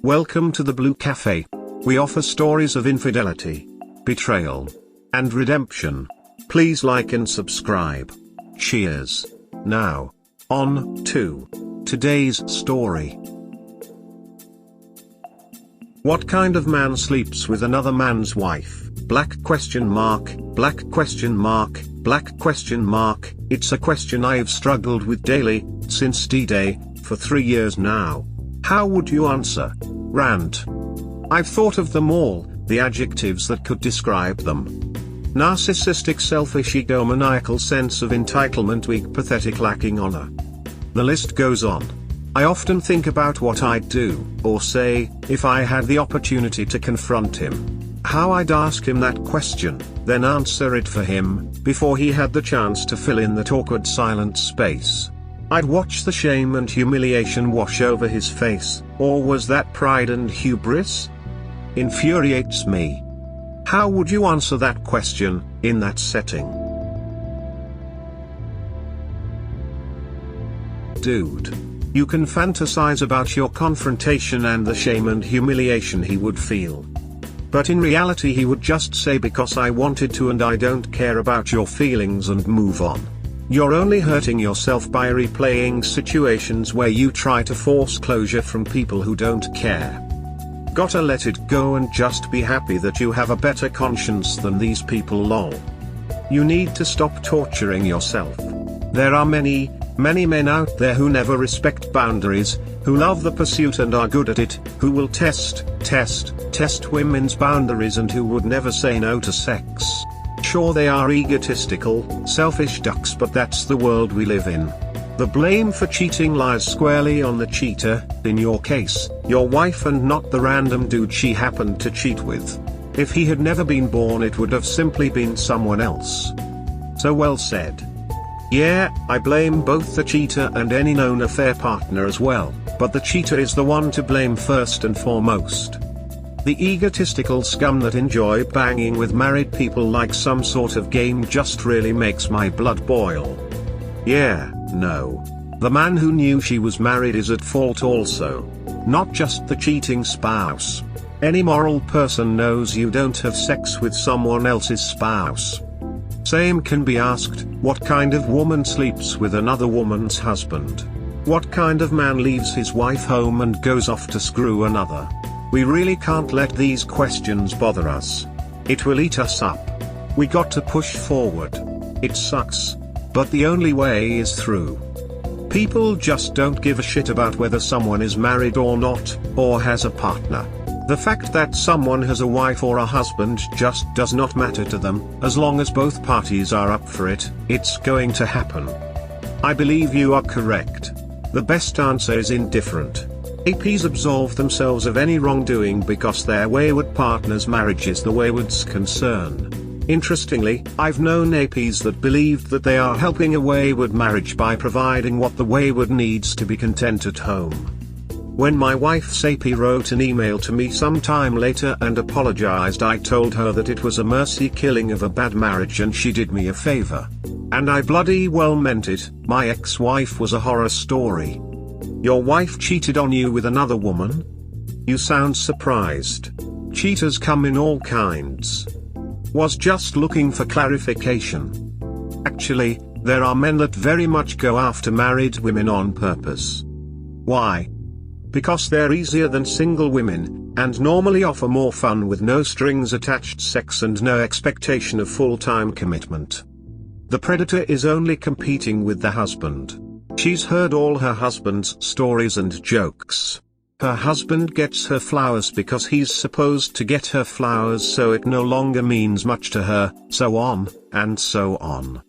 Welcome to the Blue Cafe. We offer stories of infidelity, betrayal, and redemption. Please like and subscribe. Cheers. Now, on to today's story. What kind of man sleeps with another man's wife? Black question mark, black question mark, black question mark. It's a question I've struggled with daily, since D-Day, for 3 years now. How would you answer? Rant. I've thought of them all, the adjectives that could describe them. Narcissistic selfish egomaniacal sense of entitlement, weak, pathetic, lacking honor. The list goes on. I often think about what I'd do, or say, if I had the opportunity to confront him. How I'd ask him that question, then answer it for him, before he had the chance to fill in that awkward silent space. I'd watch the shame and humiliation wash over his face, or was that pride and hubris? Infuriates me. How would you answer that question, in that setting? Dude. You can fantasize about your confrontation and the shame and humiliation he would feel. But in reality he would just say, because I wanted to and I don't care about your feelings, and move on. You're only hurting yourself by replaying situations where you try to force closure from people who don't care. Gotta let it go and just be happy that you have a better conscience than these people, lol. You need to stop torturing yourself. There are many men out there who never respect boundaries, who love the pursuit and are good at it, who will test women's boundaries, and who would never say no to sex. Sure, they are egotistical, selfish ducks, but that's the world we live in. The blame for cheating lies squarely on the cheater, in your case, your wife, and not the random dude she happened to cheat with. If he had never been born, it would have simply been someone else. So well said. Yeah, I blame both the cheater and any known affair partner as well, but the cheater is the one to blame first and foremost. The egotistical scum that enjoy banging with married people like some sort of game just really makes my blood boil. Yeah, no. The man who knew she was married is at fault also. Not just the cheating spouse. Any moral person knows you don't have sex with someone else's spouse. Same can be asked, what kind of woman sleeps with another woman's husband? What kind of man leaves his wife home and goes off to screw another? We really can't let these questions bother us. It will eat us up. We got to push forward. It sucks, but the only way is through. People just don't give a shit about whether someone is married or not, or has a partner. The fact that someone has a wife or a husband just does not matter to them, as long as both parties are up for it. It's going to happen. I believe you are correct. The best answer is indifferent. APs absolve themselves of any wrongdoing because their wayward partner's marriage is the wayward's concern. Interestingly, I've known APs that believed that they are helping a wayward marriage by providing what the wayward needs to be content at home. When my wife's AP wrote an email to me sometime later and apologized, I told her that it was a mercy killing of a bad marriage and she did me a favor. And I bloody well meant it. My ex-wife was a horror story. Your wife cheated on you with another woman? You sound surprised. Cheaters come in all kinds. Was just looking for clarification. Actually, there are men that very much go after married women on purpose. Why? Because they're easier than single women, and normally offer more fun with no strings attached sex and no expectation of full-time commitment. The predator is only competing with the husband. She's heard all her husband's stories and jokes. Her husband gets her flowers because he's supposed to get her flowers, so it no longer means much to her, so on, and so on.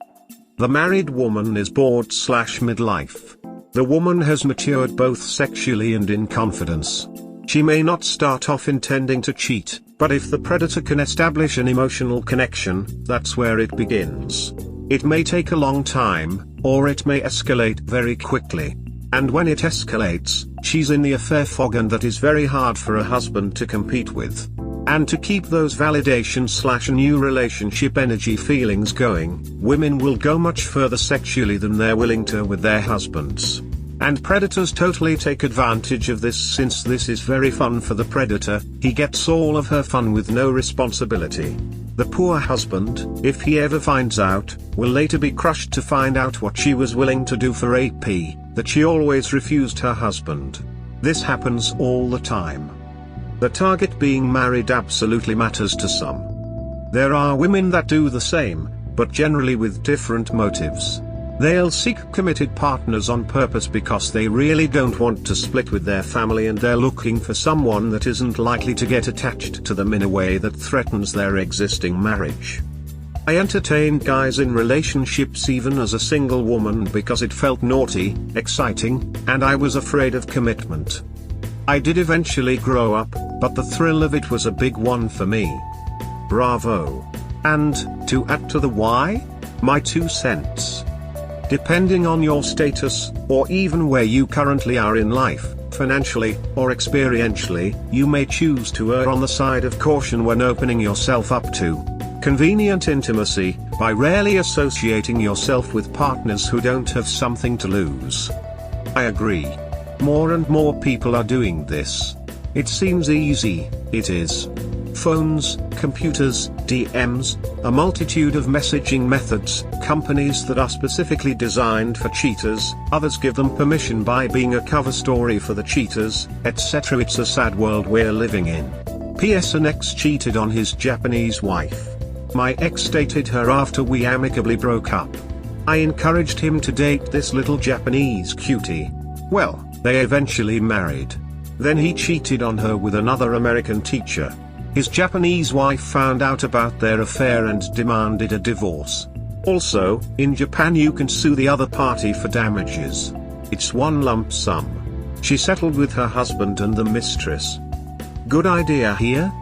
The married woman is bored/midlife. The woman has matured both sexually and in confidence. She may not start off intending to cheat, but if the predator can establish an emotional connection, that's where it begins. It may take a long time, or it may escalate very quickly. And when it escalates, she's in the affair fog, and that is very hard for a husband to compete with. And to keep those validation/new relationship energy feelings going, women will go much further sexually than they're willing to with their husbands. And predators totally take advantage of this, since this is very fun for the predator. He gets all of her fun with no responsibility. The poor husband, if he ever finds out, will later be crushed to find out what she was willing to do for AP, that she always refused her husband. This happens all the time. The target being married absolutely matters to some. There are women that do the same, but generally with different motives. They'll seek committed partners on purpose because they really don't want to split with their family, and they're looking for someone that isn't likely to get attached to them in a way that threatens their existing marriage. I entertained guys in relationships even as a single woman because it felt naughty, exciting, and I was afraid of commitment. I did eventually grow up, but the thrill of it was a big one for me. Bravo. And, to add to the why? My 2 cents. Depending on your status, or even where you currently are in life, financially, or experientially, you may choose to err on the side of caution when opening yourself up to convenient intimacy, by rarely associating yourself with partners who don't have something to lose. I agree. More and more people are doing this. It seems easy, it is. Phones, computers, DMs, a multitude of messaging methods, companies that are specifically designed for cheaters, others give them permission by being a cover story for the cheaters, etc. It's a sad world we're living in. P.S. An ex cheated on his Japanese wife. My ex dated her after we amicably broke up. I encouraged him to date this little Japanese cutie. Well, they eventually married. Then he cheated on her with another American teacher. His Japanese wife found out about their affair and demanded a divorce. Also, in Japan you can sue the other party for damages. It's one lump sum. She settled with her husband and the mistress. Good idea here?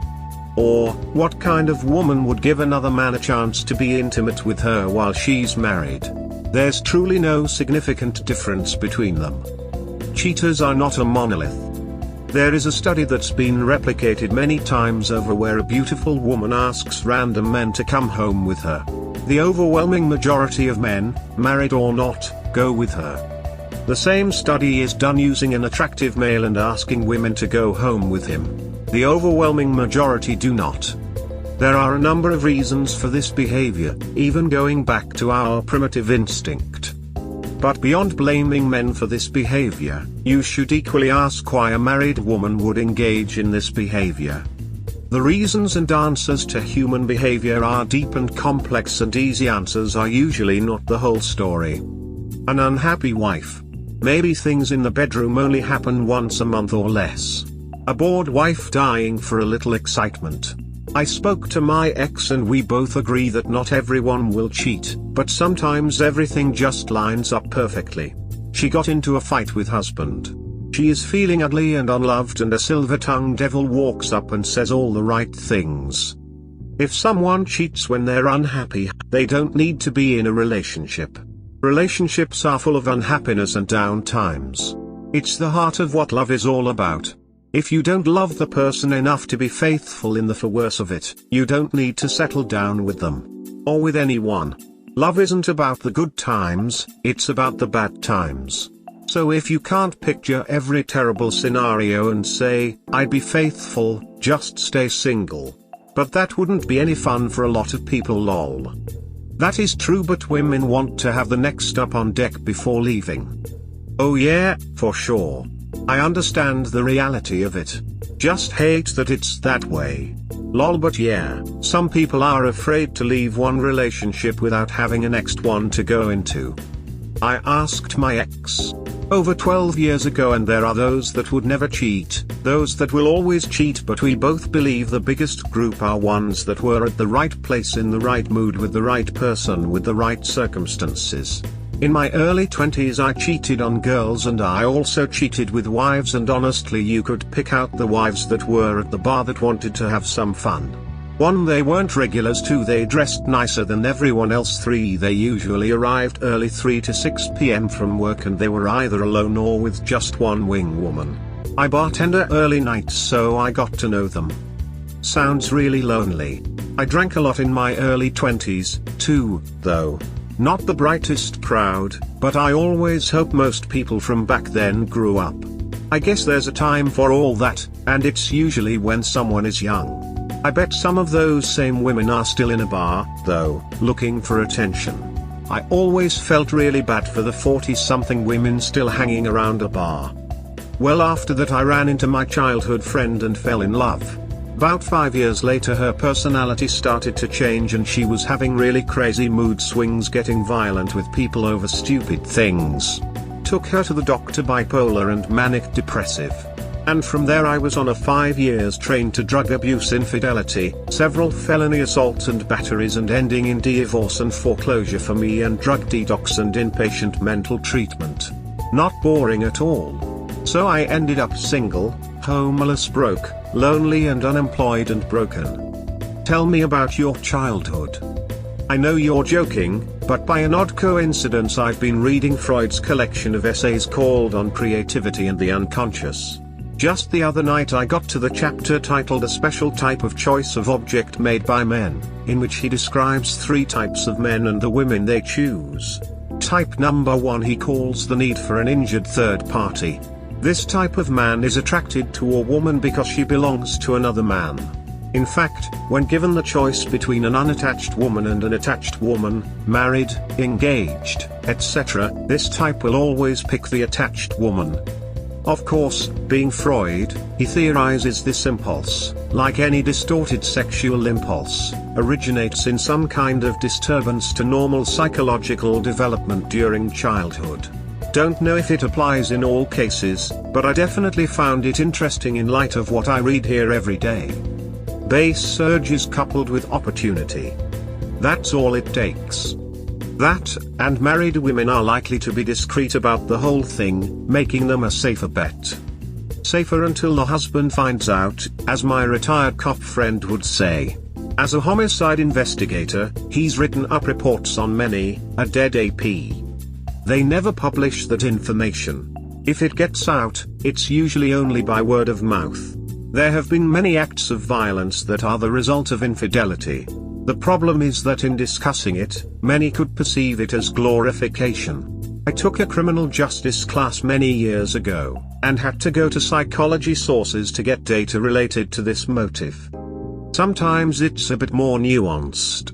Or, what kind of woman would give another man a chance to be intimate with her while she's married? There's truly no significant difference between them. Cheaters are not a monolith. There is a study that's been replicated many times over where a beautiful woman asks random men to come home with her. The overwhelming majority of men, married or not, go with her. The same study is done using an attractive male and asking women to go home with him. The overwhelming majority do not. There are a number of reasons for this behavior, even going back to our primitive instinct. But beyond blaming men for this behavior, you should equally ask why a married woman would engage in this behavior. The reasons and answers to human behavior are deep and complex, and easy answers are usually not the whole story. An unhappy wife. Maybe things in the bedroom only happen once a month or less. A bored wife dying for a little excitement. I spoke to my ex and we both agree that not everyone will cheat, but sometimes everything just lines up perfectly. She got into a fight with husband. She is feeling ugly and unloved, and a silver-tongued devil walks up and says all the right things. If someone cheats when they're unhappy, they don't need to be in a relationship. Relationships are full of unhappiness and down times. It's the heart of what love is all about. If you don't love the person enough to be faithful in the for worse of it, you don't need to settle down with them. Or with anyone. Love isn't about the good times, it's about the bad times. So if you can't picture every terrible scenario and say, I'd be faithful, just stay single. But that wouldn't be any fun for a lot of people, lol. That is true, but women want to have the next up on deck before leaving. Oh yeah, for sure. I understand the reality of it. Just hate that it's that way. Lol, but yeah, some people are afraid to leave one relationship without having a next one to go into. I asked my ex over 12 years ago, and there are those that would never cheat, those that will always cheat, but we both believe the biggest group are ones that were at the right place in the right mood with the right person with the right circumstances. In my early 20s I cheated on girls, and I also cheated with wives, and honestly you could pick out the wives that were at the bar that wanted to have some fun. 1. They weren't regulars. 2. They dressed nicer than everyone else. 3. They usually arrived early 3 to 6 p.m. from work, and they were either alone or with just one wing woman. I bartended early nights, so I got to know them. Sounds really lonely. I drank a lot in my early 20s, too, though. Not the brightest crowd, But I always hope most people from back then grew up. I guess there's a time for all that, and it's usually when someone is young. I bet some of those same women are still in a bar, though, looking for attention. I always felt really bad for the 40-something women still hanging around a bar. Well, after that I ran into my childhood friend and fell in love. About 5 years later her personality started to change and she was having really crazy mood swings, getting violent with people over stupid things. Took her to the doctor, bipolar and manic depressive. And from there I was on a 5 years train to drug abuse, infidelity, several felony assaults and batteries, and ending in divorce and foreclosure for me, and drug detox and inpatient mental treatment. Not boring at all. So I ended up single, homeless, broke, lonely and unemployed and broken. Tell me about your childhood. I know you're joking, but by an odd coincidence I've been reading Freud's collection of essays called On Creativity and the Unconscious. Just the other night I got to the chapter titled A Special Type of Choice of Object Made by Men, in which he describes 3 types of men and the women they choose. Type number 1 he calls the need for an injured third party. This type of man is attracted to a woman because she belongs to another man. In fact, when given the choice between an unattached woman and an attached woman, married, engaged, etc., this type will always pick the attached woman. Of course, being Freud, he theorizes this impulse, like any distorted sexual impulse, originates in some kind of disturbance to normal psychological development during childhood. Don't know if it applies in all cases, but I definitely found it interesting in light of what I read here every day. Base urges coupled with opportunity. That's all it takes. That, and married women are likely to be discreet about the whole thing, making them a safer bet. Safer until the husband finds out, as my retired cop friend would say. As a homicide investigator, he's written up reports on many a dead AP. They never publish that information. If it gets out, it's usually only by word of mouth. There have been many acts of violence that are the result of infidelity. The problem is that in discussing it, many could perceive it as glorification. I took a criminal justice class many years ago, and had to go to psychology sources to get data related to this motive. Sometimes it's a bit more nuanced.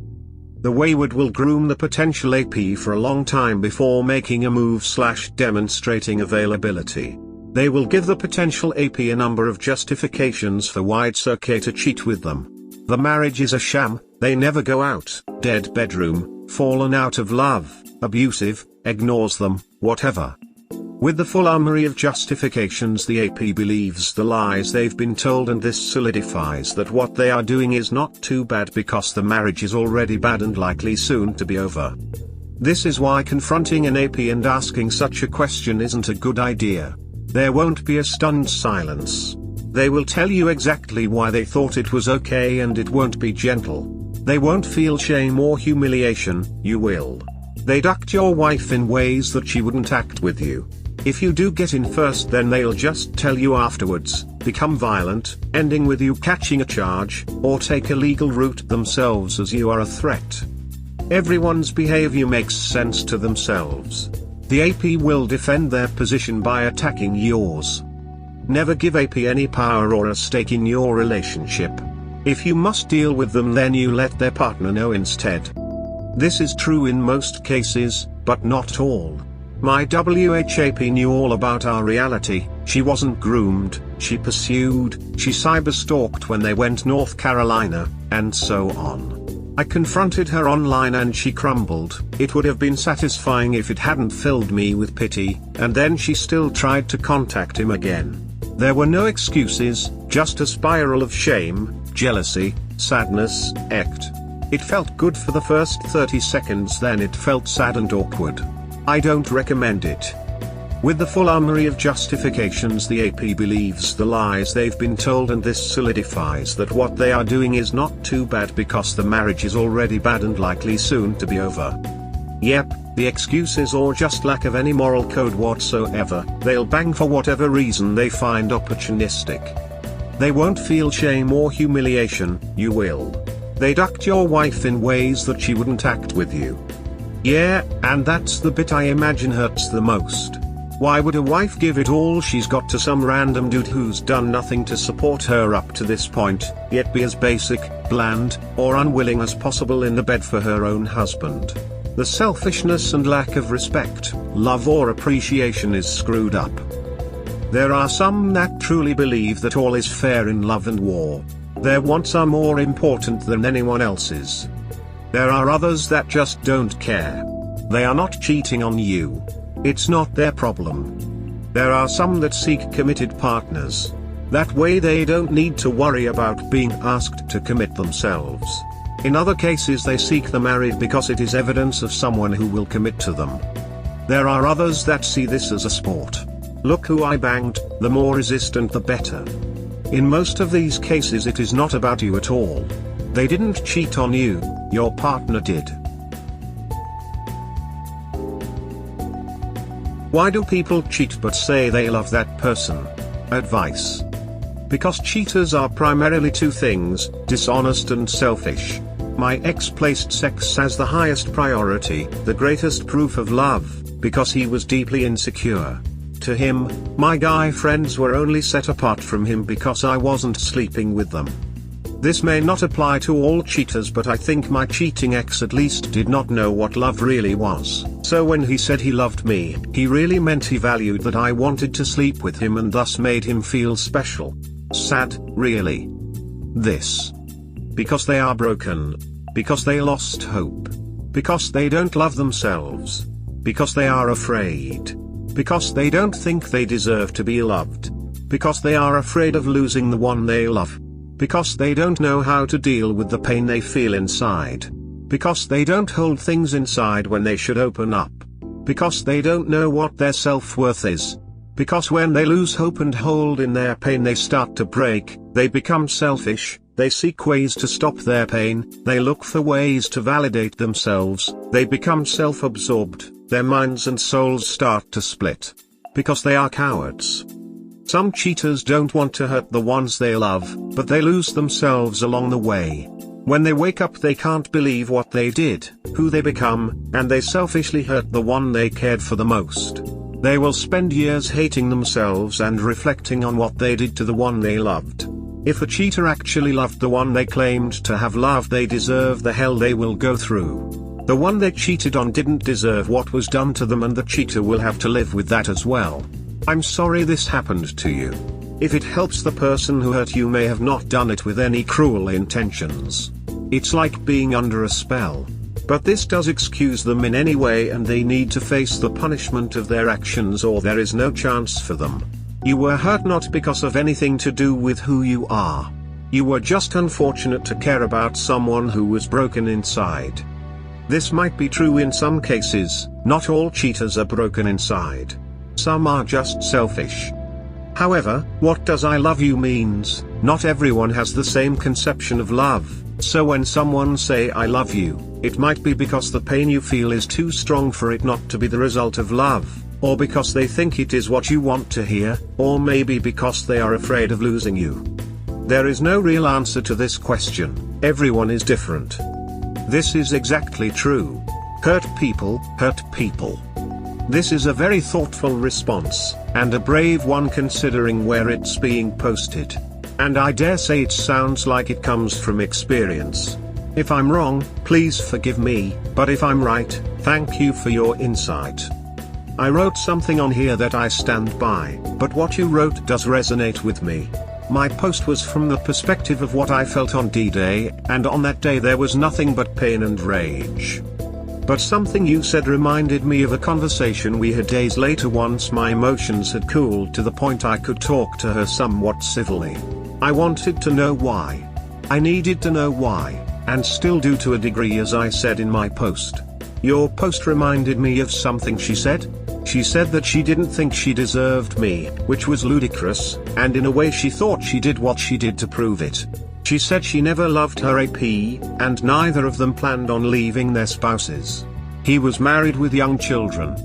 The wayward will groom the potential AP for a long time before making a move / demonstrating availability. They will give the potential AP a number of justifications for why it's okay to cheat with them. The marriage is a sham, they never go out, dead bedroom, fallen out of love, abusive, ignores them, whatever. With the full armory of justifications, the AP believes the lies they've been told, and this solidifies that what they are doing is not too bad because the marriage is already bad and likely soon to be over. This is why confronting an AP and asking such a question isn't a good idea. There won't be a stunned silence. They will tell you exactly why they thought it was okay, and it won't be gentle. They won't feel shame or humiliation, you will. They ducked your wife in ways that she wouldn't act with you. If you do get in first, then they'll just tell you afterwards, become violent, ending with you catching a charge, or take a legal route themselves as you are a threat. Everyone's behavior makes sense to themselves. The AP will defend their position by attacking yours. Never give AP any power or a stake in your relationship. If you must deal with them, then you let their partner know instead. This is true in most cases, but not all. My WHAP knew all about our reality. She wasn't groomed, she pursued, she cyberstalked when they went North Carolina, and so on. I confronted her online and she crumbled. It would have been satisfying if it hadn't filled me with pity, and then she still tried to contact him again. There were no excuses, just a spiral of shame, jealousy, sadness, It felt good for the first 30 seconds, then it felt sad and awkward. I don't recommend it. With the full armory of justifications, the AP believes the lies they've been told, and this solidifies that what they are doing is not too bad because the marriage is already bad and likely soon to be over. Yep, the excuses or just lack of any moral code whatsoever, they'll bang for whatever reason they find opportunistic. They won't feel shame or humiliation, you will. They ducked your wife in ways that she wouldn't act with you. Yeah, and that's the bit I imagine hurts the most. Why would a wife give it all she's got to some random dude who's done nothing to support her up to this point, yet be as basic, bland, or unwilling as possible in the bed for her own husband? The selfishness and lack of respect, love or appreciation is screwed up. There are some that truly believe that all is fair in love and war. Their wants are more important than anyone else's. There are others that just don't care. They are not cheating on you. It's not their problem. There are some that seek committed partners. That way they don't need to worry about being asked to commit themselves. In other cases they seek the married because it is evidence of someone who will commit to them. There are others that see this as a sport. Look who I banged, the more resistant the better. In most of these cases it is not about you at all. They didn't cheat on you, your partner did. Why do people cheat but say they love that person? Advice. Because cheaters are primarily two things, dishonest and selfish. My ex placed sex as the highest priority, the greatest proof of love, because he was deeply insecure. To him, my guy friends were only set apart from him because I wasn't sleeping with them. This may not apply to all cheaters, but I think my cheating ex at least did not know what love really was. So when he said he loved me, he really meant he valued that I wanted to sleep with him and thus made him feel special. Sad, really. This. Because they are broken. Because they lost hope. Because they don't love themselves. Because they are afraid. Because they don't think they deserve to be loved. Because they are afraid of losing the one they love. Because they don't know how to deal with the pain they feel inside. Because they don't hold things inside when they should open up. Because they don't know what their self-worth is. Because when they lose hope and hold in their pain they start to break, they become selfish, they seek ways to stop their pain, they look for ways to validate themselves, they become self-absorbed, their minds and souls start to split. Because they are cowards. Some cheaters don't want to hurt the ones they love, but they lose themselves along the way. When they wake up they can't believe what they did, who they become, and they selfishly hurt the one they cared for the most. They will spend years hating themselves and reflecting on what they did to the one they loved. If a cheater actually loved the one they claimed to have loved, they deserve the hell they will go through. The one they cheated on didn't deserve what was done to them, and the cheater will have to live with that as well. I'm sorry this happened to you. If it helps, the person who hurt you may have not done it with any cruel intentions. It's like being under a spell. But this does excuse them in any way, and they need to face the punishment of their actions or there is no chance for them. You were hurt not because of anything to do with who you are. You were just unfortunate to care about someone who was broken inside. This might be true in some cases. Not all cheaters are broken inside. Some are just selfish. However, what does I love you means, not everyone has the same conception of love. So when someone say I love you, it might be because the pain you feel is too strong for it not to be the result of love, or because they think it is what you want to hear, or maybe because they are afraid of losing you. There is no real answer to this question. Everyone is different. This is exactly true. Hurt people hurt people. This is a very thoughtful response, and a brave one considering where it's being posted. And I dare say it sounds like it comes from experience. If I'm wrong, please forgive me, but if I'm right, thank you for your insight. I wrote something on here that I stand by, but what you wrote does resonate with me. My post was from the perspective of what I felt on D-Day, and on that day there was nothing but pain and rage. But something you said reminded me of a conversation we had days later once my emotions had cooled to the point I could talk to her somewhat civilly. I wanted to know why. I needed to know why, and still do to a degree, as I said in my post. Your post reminded me of something she said. She said that she didn't think she deserved me, which was ludicrous, and in a way she thought she did what she did to prove it. She said she never loved her AP, and neither of them planned on leaving their spouses. He was married with young children.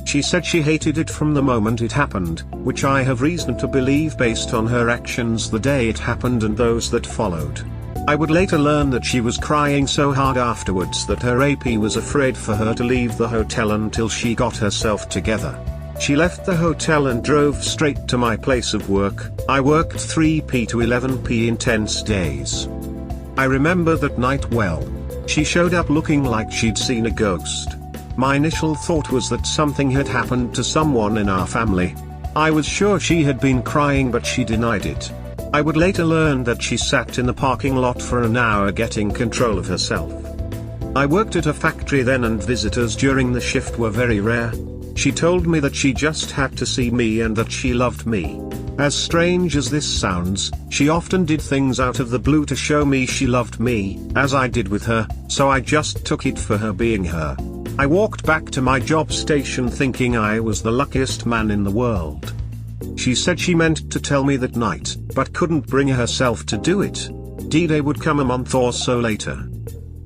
She said she hated it from the moment it happened, which I have reason to believe based on her actions the day it happened and those that followed. I would later learn that she was crying so hard afterwards that her AP was afraid for her to leave the hotel until she got herself together. She left the hotel and drove straight to my place of work. I worked 3 to 11 intense days. I remember that night well. She showed up looking like she'd seen a ghost. My initial thought was that something had happened to someone in our family. I was sure she had been crying, but she denied it. I would later learn that she sat in the parking lot for an hour getting control of herself. I worked at a factory then and visitors during the shift were very rare. She told me that she just had to see me and that she loved me. As strange as this sounds, she often did things out of the blue to show me she loved me, as I did with her, so I just took it for her being her. I walked back to my job station thinking I was the luckiest man in the world. She said she meant to tell me that night, but couldn't bring herself to do it. D-Day would come a month or so later.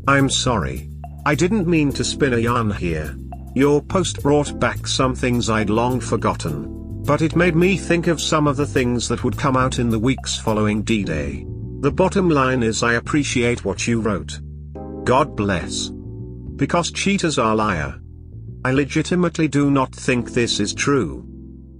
I'm sorry. I didn't mean to spin a yarn here. Your post brought back some things I'd long forgotten. But it made me think of some of the things that would come out in the weeks following D-Day. The bottom line is I appreciate what you wrote. God bless. Because cheaters are liars. I legitimately do not think this is true.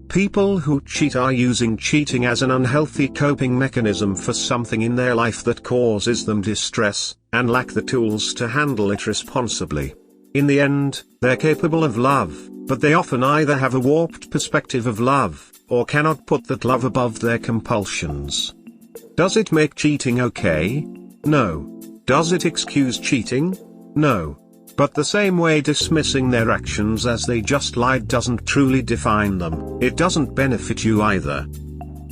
People who cheat are using cheating as an unhealthy coping mechanism for something in their life that causes them distress, and lack the tools to handle it responsibly. In the end, they're capable of love, but they often either have a warped perspective of love, or cannot put that love above their compulsions. Does it make cheating okay? No. Does it excuse cheating? No. But the same way dismissing their actions as they just lied doesn't truly define them, it doesn't benefit you either.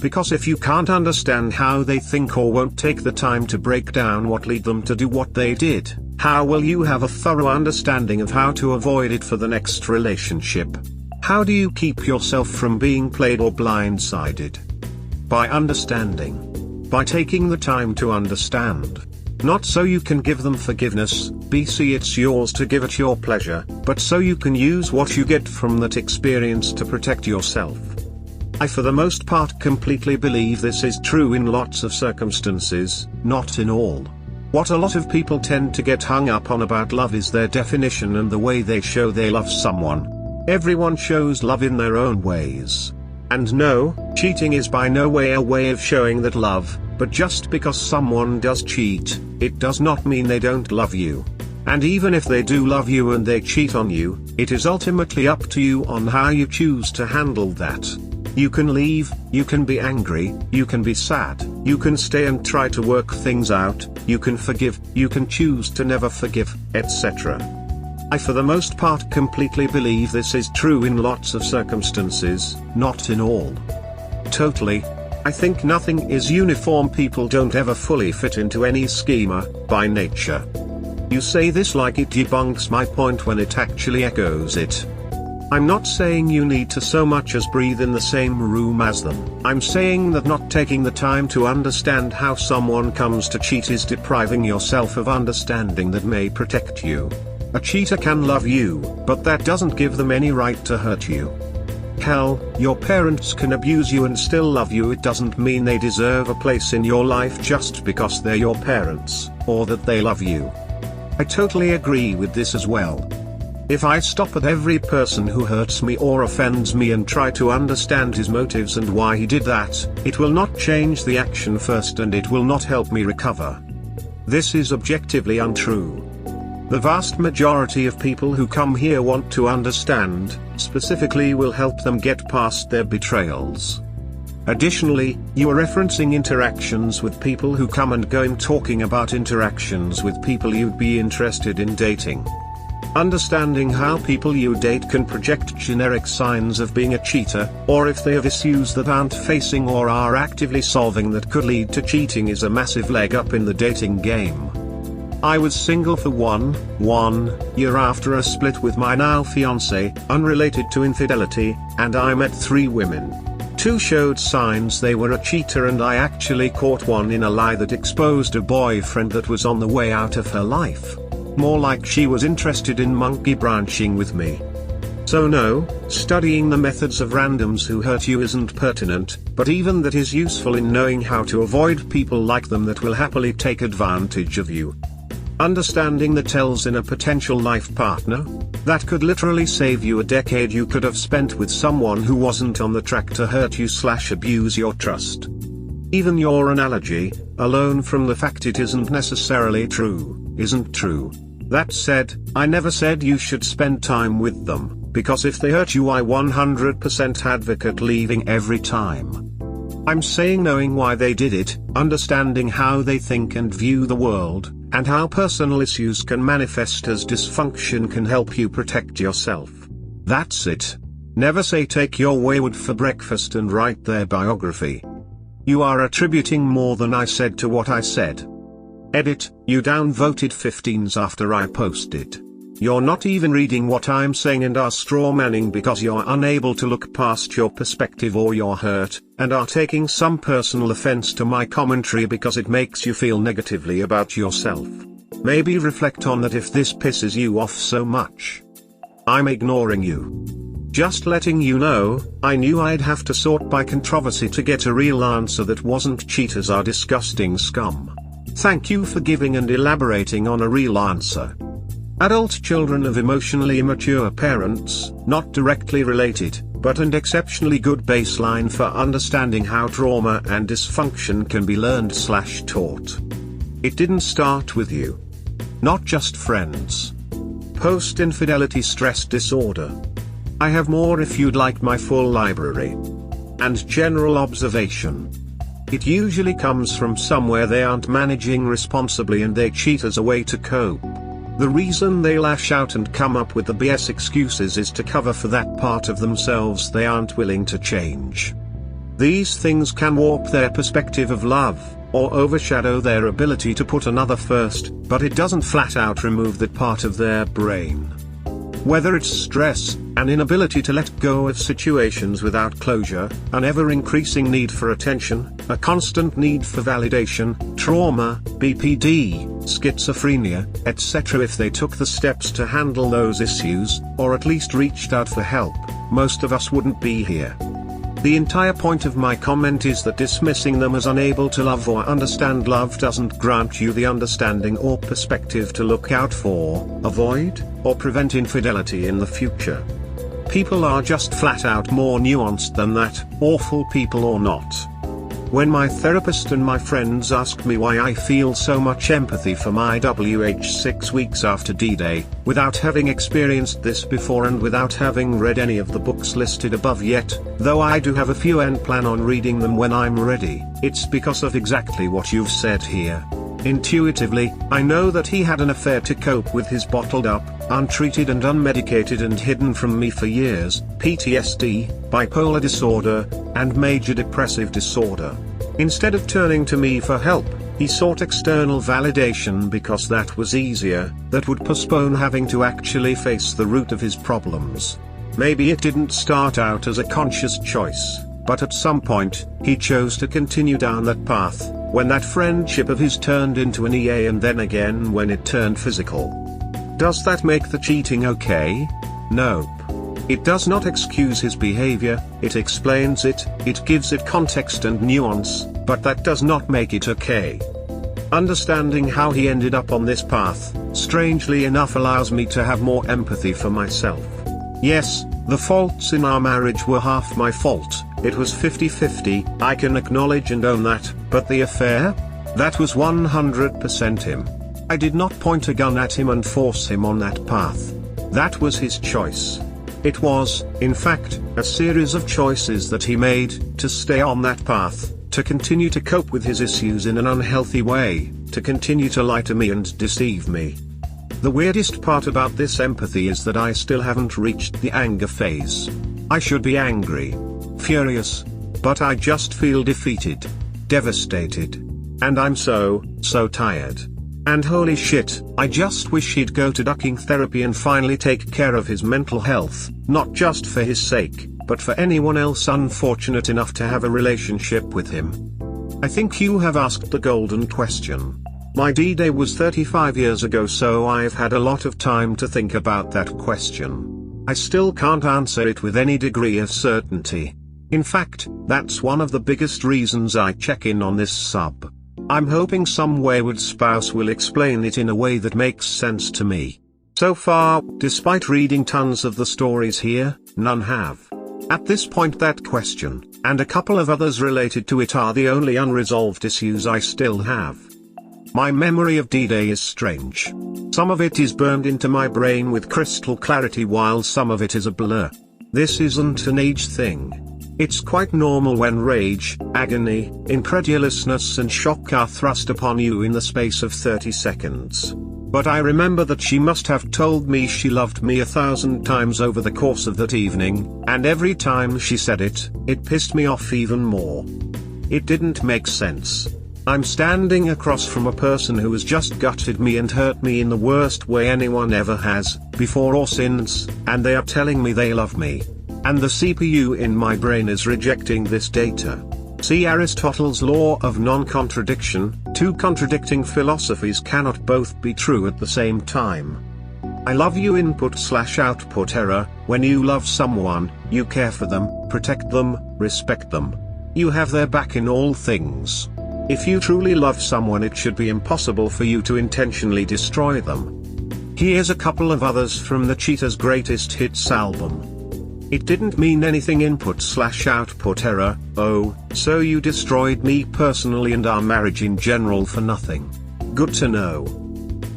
Because if you can't understand how they think or won't take the time to break down what led them to do what they did, how will you have a thorough understanding of how to avoid it for the next relationship? How do you keep yourself from being played or blindsided? By understanding. By taking the time to understand. Not so you can give them forgiveness, BC it's yours to give at your pleasure, but so you can use what you get from that experience to protect yourself. I for the most part completely believe this is true in lots of circumstances, not in all. What a lot of people tend to get hung up on about love is their definition and the way they show they love someone. Everyone shows love in their own ways. And no, cheating is by no way a way of showing that love, but just because someone does cheat, it does not mean they don't love you. And even if they do love you and they cheat on you, it is ultimately up to you on how you choose to handle that. You can leave, you can be angry, you can be sad, you can stay and try to work things out, you can forgive, you can choose to never forgive, etc. I for the most part completely believe this is true in lots of circumstances, not in all. Totally. I think nothing is uniform. People don't ever fully fit into any schema, by nature. You say this like it debunks my point when it actually echoes it. I'm not saying you need to so much as breathe in the same room as them. I'm saying that not taking the time to understand how someone comes to cheat is depriving yourself of understanding that may protect you. A cheater can love you, but that doesn't give them any right to hurt you. Hell, your parents can abuse you and still love you. It doesn't mean they deserve a place in your life just because they're your parents, or that they love you. I totally agree with this as well. If I stop at every person who hurts me or offends me and try to understand his motives and why he did that, it will not change the action first and it will not help me recover. This is objectively untrue. The vast majority of people who come here want to understand, specifically will help them get past their betrayals. Additionally, you are referencing interactions with people who come and go. I'm talking about interactions with people you'd be interested in dating. Understanding how people you date can project generic signs of being a cheater, or if they have issues that aren't facing or are actively solving that could lead to cheating, is a massive leg up in the dating game. I was single for one year after a split with my now fiancé, unrelated to infidelity, and I met 3 women. 2 showed signs they were a cheater, and I actually caught one in a lie that exposed a boyfriend that was on the way out of her life. More like she was interested in monkey branching with me. So no, studying the methods of randoms who hurt you isn't pertinent, but even that is useful in knowing how to avoid people like them that will happily take advantage of you. Understanding the tells in a potential life partner? That could literally save you a decade you could have spent with someone who wasn't on the track to hurt you/abuse your trust. Even your analogy, alone from the fact it isn't necessarily true, isn't true. That said, I never said you should spend time with them, because if they hurt you I 100% advocate leaving every time. I'm saying knowing why they did it, understanding how they think and view the world, and how personal issues can manifest as dysfunction can help you protect yourself. That's it. Never say take your wayward for breakfast and write their biography. You are attributing more than I said to what I said. Edit, you downvoted 15s after I posted. You're not even reading what I'm saying and are strawmanning because you're unable to look past your perspective or your hurt, and are taking some personal offense to my commentary because it makes you feel negatively about yourself. Maybe reflect on that if this pisses you off so much. I'm ignoring you. Just letting you know, I knew I'd have to sort by controversy to get a real answer that wasn't cheaters are disgusting scum. Thank you for giving and elaborating on a real answer. Adult children of emotionally immature parents, not directly related, but an exceptionally good baseline for understanding how trauma and dysfunction can be learned/taught. It didn't start with you. Not just friends. Post-infidelity stress disorder. I have more if you'd like my full library. And general observation. It usually comes from somewhere they aren't managing responsibly and they cheat as a way to cope. The reason they lash out and come up with the BS excuses is to cover for that part of themselves they aren't willing to change. These things can warp their perspective of love, or overshadow their ability to put another first, but it doesn't flat out remove that part of their brain. Whether it's stress, an inability to let go of situations without closure, an ever-increasing need for attention, a constant need for validation, trauma, BPD, schizophrenia, etc. If they took the steps to handle those issues, or at least reached out for help, most of us wouldn't be here. The entire point of my comment is that dismissing them as unable to love or understand love doesn't grant you the understanding or perspective to look out for, avoid, or prevent infidelity in the future. People are just flat out more nuanced than that, awful people or not. When my therapist and my friends ask me why I feel so much empathy for my WH 6 weeks after D-Day, without having experienced this before and without having read any of the books listed above yet, though I do have a few and plan on reading them when I'm ready, it's because of exactly what you've said here. Intuitively, I know that he had an affair to cope with his bottled up, untreated and unmedicated and hidden from me for years, PTSD, bipolar disorder, and major depressive disorder. Instead of turning to me for help, he sought external validation because that was easier, that would postpone having to actually face the root of his problems. Maybe it didn't start out as a conscious choice, but at some point, he chose to continue down that path, when that friendship of his turned into an EA and then again when it turned physical. Does that make the cheating okay? Nope. It does not excuse his behavior, it explains it, it gives it context and nuance, but that does not make it okay. Understanding how he ended up on this path, strangely enough allows me to have more empathy for myself. Yes, the faults in our marriage were half my fault, it was 50-50, I can acknowledge and own that, but the affair? That was 100% him. I did not point a gun at him and force him on that path. That was his choice. It was, in fact, a series of choices that he made, to stay on that path, to continue to cope with his issues in an unhealthy way, to continue to lie to me and deceive me. The weirdest part about this empathy is that I still haven't reached the anger phase. I should be angry, furious, but I just feel defeated, devastated. And I'm so tired. And holy shit, I just wish he'd go to ducking therapy and finally take care of his mental health, not just for his sake, but for anyone else unfortunate enough to have a relationship with him. I think you have asked the golden question. My D-Day was 35 years ago, so I've had a lot of time to think about that question. I still can't answer it with any degree of certainty. In fact, that's one of the biggest reasons I check in on this sub. I'm hoping some wayward spouse will explain it in a way that makes sense to me. So far, despite reading tons of the stories here, none have. At this point, that question, and a couple of others related to it, are the only unresolved issues I still have. My memory of D-Day is strange. Some of it is burned into my brain with crystal clarity, while some of it is a blur. This isn't an age thing. It's quite normal when rage, agony, incredulousness and shock are thrust upon you in the space of 30 seconds. But I remember that she must have told me she loved me 1,000 times over the course of that evening, and every time she said it, it pissed me off even more. It didn't make sense. I'm standing across from a person who has just gutted me and hurt me in the worst way anyone ever has, before or since, and they are telling me they love me. And the CPU in my brain is rejecting this data. See Aristotle's law of non-contradiction. Two contradicting philosophies cannot both be true at the same time. I love you input/output error. When you love someone, you care for them, protect them, respect them. You have their back in all things. If you truly love someone, it should be impossible for you to intentionally destroy them. Here's a couple of others from the Cheetah's Greatest Hits album. It didn't mean anything input/output error. Oh, so you destroyed me personally and our marriage in general for nothing. Good to know.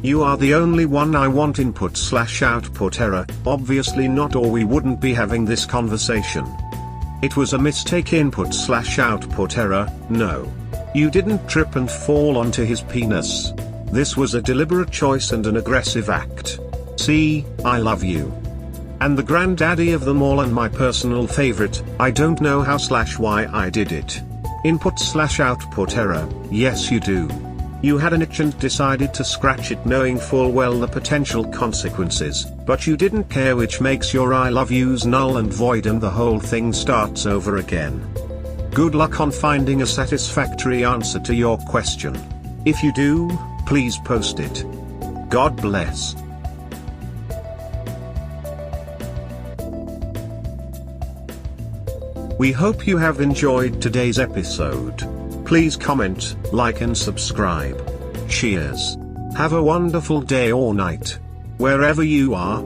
You are the only one I want input/output error. Obviously not, or we wouldn't be having this conversation. It was a mistake input/output error. No. You didn't trip and fall onto his penis. This was a deliberate choice and an aggressive act. See, I love you. And the granddaddy of them all and my personal favorite, I don't know how/why I did it. Input/output error. Yes, you do. You had an itch and decided to scratch it, knowing full well the potential consequences, but you didn't care, which makes your I love yous null and void and the whole thing starts over again. Good luck on finding a satisfactory answer to your question. If you do, please post it. God bless. We hope you have enjoyed today's episode. Please comment, like and subscribe. Cheers. Have a wonderful day or night, wherever you are.